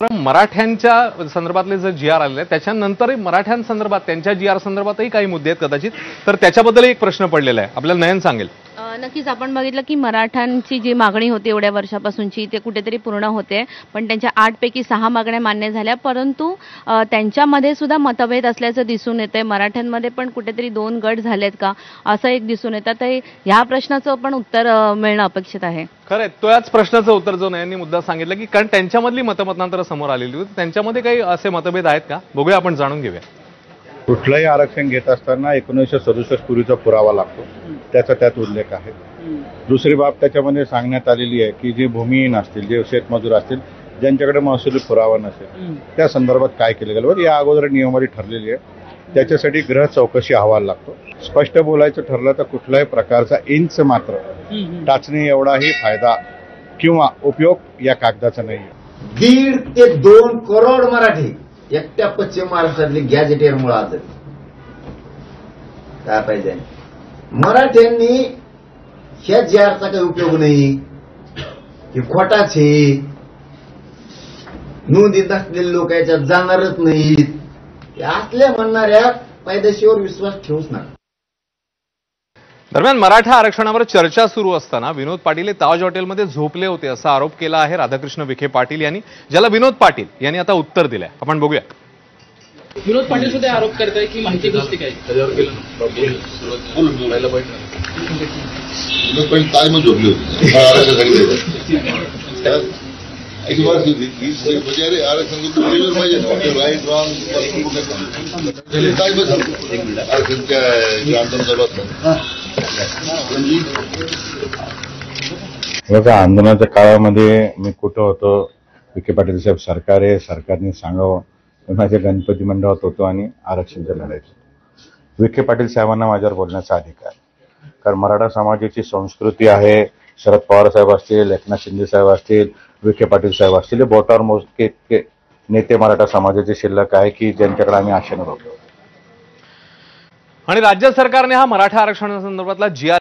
मराठ्यांच्या संदर्भातले जे जी आर आलेले आहेत त्याच्यानंतरही मराठ्यांसंदर्भात त्यांच्या जी आर संदर्भातही काही मुद्दे आहेत कदाचित, तर त्याच्याबद्दल एक प्रश्न पडलेला आहे. आपल्याला नयन सांगेल. नक्कीच आपण बघितलं की मराठ्यांची जी मागणी होती एवढ्या वर्षापासूनची ते कुठेतरी पूर्ण होते, पण त्यांच्या 8 पैकी 6 मागण्या मान्य झाल्या, परंतु त्यांच्यामध्ये सुद्धा मतभेद असल्याचं दिसून येतंय. मराठ्यांमध्ये पण कुठेतरी 2 गट झालेत का असं एक दिसून येतं. तर ह्या प्रश्नाचं पण उत्तर मिळणं अपेक्षित आहे. खरंय, त्याच प्रश्नाचं उत्तर जो नयननी मुद्दा सांगितलं की कारण त्यांच्यामधली मतमतांतर समोर आलेली होती, त्यांच्यामध्ये काही असे मतभेद आहेत का बघूया, आपण जाणून घेऊया. कुठलंही आरक्षण घेत असताना 1967 पूर्वीचा पुरावा लागतो, त्याचा त्यात उल्लेख आहे. दुसरी बाब त्याच्यामध्ये सांगण्यात आलेली आहे की जे भूमिहीन असतील, जे शेतमजूर असतील, ज्यांच्याकडे महसुली पुरावा नसेल, त्या संदर्भात काय केलं गेलं या अगोदर नियमावली ठरलेली आहे. त्याच्यासाठी गृह चौकशी अहवाल लागतो. स्पष्ट बोलायचं ठरलं तर कुठल्याही प्रकारचा इंच मात्र टाचणी एवढाही फायदा किंवा उपयोग या कागदाचा नाही. 1.5 ते 2 करोड मराठी एकट्या पश्चिम महाराष्ट्रातले गॅजेटेर मुळे आजारी. काय पाहिजे मराठ्यांनी ह्या जीआरचा काही उपयोग नाही, हे खोटाच आहे, नोंदीत असलेले लोक याच्यात जाणारच नाहीत, असल्या म्हणणाऱ्या पायदेशीवर विश्वास ठेवूच नका. दरम्यान मराठा आरक्षणावर चर्चा सुरू असताना विनोद पाटील हे ताज हॉटेलमध्ये झोपले होते असा आरोप केला आहे राधाकृष्ण विखे पाटील यांनी, ज्याला विनोद पाटील यांनी आता उत्तर दिलंय. आपण बघूया. विनोद पाटील सुद्धा आरोप करताय की माहिती गोष्टी काय ताजमध्ये झोपली होती. आरक्षण राईट बघा, आंदोलनाच्या काळामध्ये मी कुठं होतो, विखे पाटील साहेब सरकार आहे, सरकारने सांगावं, माझ्या गणपती मंडळात होतो आणि आरक्षणच्या लढाईत. विखे पाटील साहेबांना माझ्यावर बोलण्याचा अधिकार, कारण मराठा समाजाची संस्कृती आहे. शरद पवार साहेब असतील, एकनाथ शिंदे साहेब असतील, विखे पाटील साहेब असतील, बोटावर मोजके इतके नेते मराठा समाजाचे शिल्लक आहे की ज्यांच्याकडे आम्ही आशेनं बघतो. आणि राज्य सरकारने हा मराठा आरक्षणासंदर्भातला जी आर